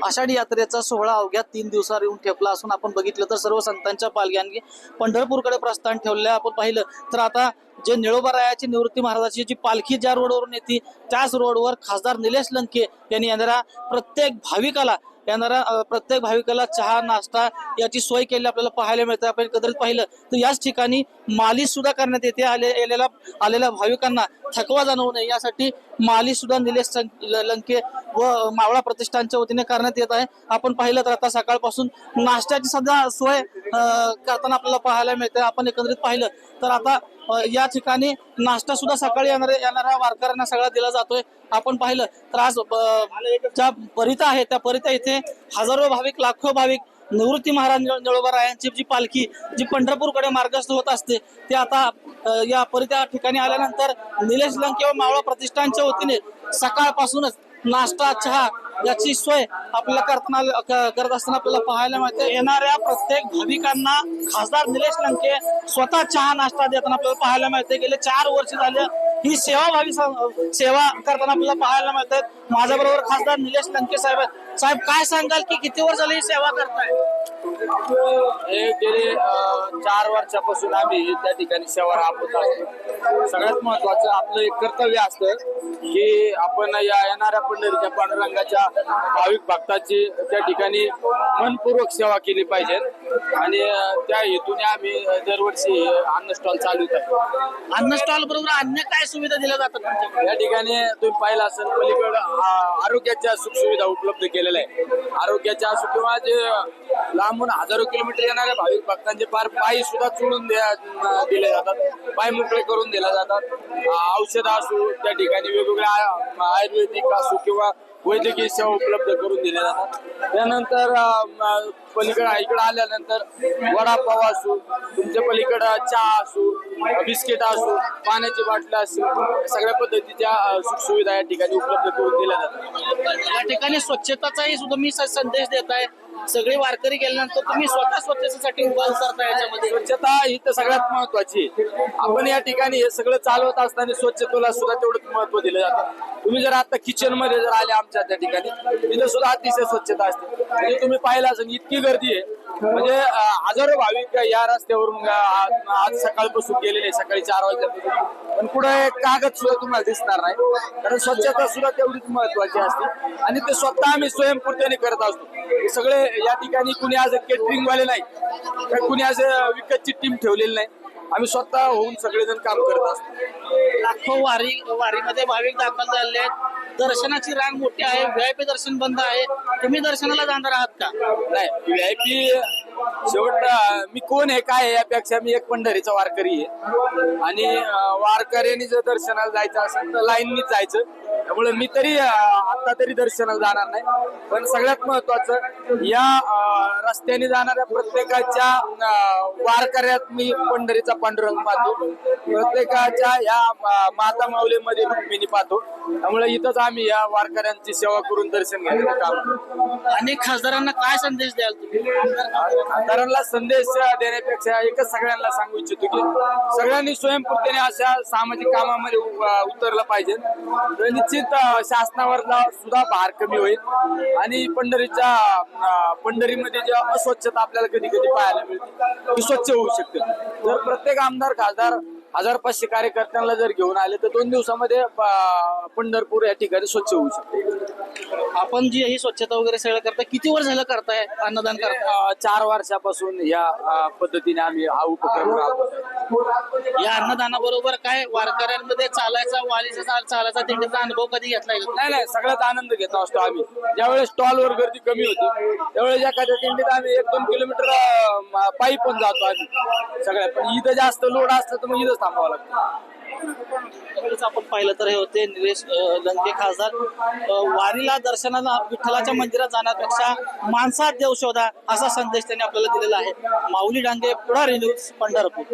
आषाढी यात्रेचा सोहळा अवघ्या 3 दिवसावर येऊन ठेपला असून आपण बघितलं तर सर्व संतांच्या पालख्यांनी पंढरपूरकडे प्रस्थान ठेवले. आपण पाहिलं तर आता जे निळोबारायाची निवृत्ती महाराजाची जी पालखी ज्या रोडवरून येते त्याच रोडवर खासदार निलेश लंके यांनी प्रत्येक भाविकाला चहा नाश्ता याची सोय केली आपल्याला पाहायला मिळते. आपण एकत्रित पाहिलं तर याच ठिकाणी मालिश सुद्धा करण्यात येते. आलेल्या भाविकांना थकवा जाणवू नये यासाठी मालिश सुद्धा निलेश लंके व मावळा प्रतिष्ठानच्या वतीने करण्यात येत आहे. आपण पाहिलं तर आता सकाळपासून नाश्त्याची सुद्धा सोय करताना आपल्याला पाहायला मिळते. आपण एकत्रित पाहिलं तर आता या ठिकाणी नाश्ता सुद्धा सकाळी येणाऱ्या वारकऱ्यांना सगळा दिला जातोय. आपण पाहिलं तर आज ज्या परिता आहे त्या परिता इथे हजारो भाविक लाखो भाविक निवृत्ती महाराज निळोबारायांची जी पालखी जी पंढरपूरकडे मार्गस्थ होत असते ते आता या परिता ठिकाणी आल्यानंतर निलेश लंके व मावळा प्रतिष्ठानच्या वतीने सकाळपासूनच नाश्ता चहा याची सोय आपल्याला करत असताना आपल्याला पाहायला मिळते. येणाऱ्या प्रत्येक भाविकांना खासदार निलेश लंके स्वतः चहा नाश्ता देताना आपल्याला पाहायला मिळते. गेले 4 वर्ष झाले ही सेवा करताना आपल्याला पाहायला मिळते. माझ्या बरोबर खासदार निलेश लंके साहेब काय सांगाल की किती वर्ष झाली ही सेवा करताय? गेले 4 वर्षापासून आम्ही त्या ठिकाणी सेवा राबवत असतो. सगळ्यात महत्वाचं आपलं एक कर्तव्य असतं की आपण येणाऱ्या पंढरीच्या पांडुरंगाच्या भाविक भक्ताची त्या ठिकाणी मनपूर्वक सेवा केली पाहिजे आणि त्या हेतूने आम्ही दरवर्षी अन्न स्टॉल चालवत आहे. अन्न स्टॉल बरोबर अन्य काय सुविधा दिल्या जातात या ठिकाणी तुम्ही पाहिलं असेल पलीकडे आरोग्याच्या सुखसुविधा उपलब्ध केलेल्या आहे. आरोग्याच्या असो किंवा जे लांबून हजारो किलोमीटर येणाऱ्या भाविक भक्तांचे पार पायी सुद्धा चोळून दिले जातात, पाय मोकळे करून दिले जातात. औषध असो त्या ठिकाणी वेगवेगळ्या आयुर्वेदिक असो किंवा वैद्यकीय सेवा उपलब्ध करून दिल्या जातात. त्यानंतर पलीकडे इकडे आल्यानंतर वडापाव असो, तुमच्या पलीकडं चहा असो, बिस्किट असो, पाण्याची बाटल्या असो, सगळ्या पद्धतीच्या सुखसुविधा या ठिकाणी उपलब्ध करून दिल्या जातात. या ठिकाणी स्वच्छताचाही सुद्धा मी संदेश देत आहे. सगळे वारकरी गेल्यानंतर तुम्ही स्वतः स्वच्छतेसाठी उभा उतरता. याच्यामध्ये स्वच्छता ही तर सगळ्यात महत्वाची. आपण या ठिकाणी हे सगळं चालवत असताना स्वच्छतेला सुद्धा तेवढंच महत्व दिलं जातं. तुम्ही जर आता किचन मध्ये जर आले आमच्या त्या ठिकाणी तिथे सुद्धा अतिशय स्वच्छता असते. म्हणजे तुम्ही पाहिलं असेल इतकी गर्दी आहे, म्हणजे हजारो भाविक या रस्त्यावरून आज सकाळपासून गेलेले, सकाळी 4 वाजल्यापासून, पण पुढे कागद सुद्धा तुम्हाला दिसणार नाही. कारण स्वच्छता सुद्धा तेवढीच महत्वाची असते आणि ते स्वतः आम्ही स्वयंपूर्तीने करत असतो. हे सगळे या ठिकाणी कुणी आज केटरिंग वाले नाही, कुणी आज विकतची टीम ठेवलेली नाही. आम्ही स्वतः होऊन सगळेजण काम करत असतो. लाखो वारीमध्ये भाविक दाखल झाले आहेत. दर्शनाची रांग मोठी आहे. VIP दर्शन बंद आहे. तुम्ही दर्शनाला जाणार आहात का? नाही, VIP शेवट मी कोण आहे काय यापेक्षा मी एक पंढरीचा वारकरी आहे आणि वारकऱ्यांनी जर दर्शनाला जायचं असेल तर लाईननीच जायचं. त्यामुळे मी तरी आता तरी दर्शनाला जाणार नाही. पण सगळ्यात महत्वाचं या रस्त्याने जाणाऱ्या प्रत्येकाच्या वारकऱ्यात मी पंढरीचा पांडुरंग पाहतो, प्रत्येकाच्या या माता माऊलीमध्ये रुक्मिणी पाहतो. त्यामुळे इथंच आम्ही या वारकऱ्यांची सेवा करून दर्शन घेण्याचं काम करतो. अनेक खासदारांना काय संदेश द्याल तुम्ही? खासदारांना संदेश देण्यापेक्षा एकच सगळ्यांना सांगू इच्छितो की सगळ्यांनी स्वयंपूर्तीने अशा सामाजिक कामामध्ये उतरलं पाहिजे. निश्चित शासनावरला सुद्धा भार कमी होईल आणि पंढरीमध्ये ज्या अस्वच्छता आपल्याला कधी कधी पाहायला मिळते ती स्वच्छ होऊ शकते. जर प्रत्येक आमदार खासदार 1500 कार्यकर्त्यांना जर घेऊन आले तर 2 दिवसामध्ये पंढरपूर या ठिकाणी स्वच्छ होऊ शकते. आपण जी ही स्वच्छता वगैरे सगळं करता, किती वर्ष झालं करताय अन्नदान करताय? 4 वर्षापासून या पद्धतीने आम्ही हा उपक्रम राबवतो. या अन्नदानाबरोबर काय वारकऱ्यांमध्ये चालायचा दिंडीचा अनुभव कधी घेतलाय? नाही, सगळ्यात आनंद घेत असतो आम्ही. ज्यावेळेस स्टॉलवर गर्दी कमी होती त्यावेळेस एखाद्या दिंडीत आम्ही 1-2 किलोमीटर पायी पण जातो आम्ही सगळ्या. पण इथं जास्त लोड असतं तर मग इथंच थांबावं लागतं. आपण पाहिलं तर हे होते निलेश लंके खासदार. वारीला दर्शनाला विठ्ठलाच्या मंदिरात जाण्यापेक्षा माणसात देव शोधा असा संदेश त्यांनी आपल्याला दिलेला आहे. माऊली डांगे, पुढारी न्यूज, पंढरपूर.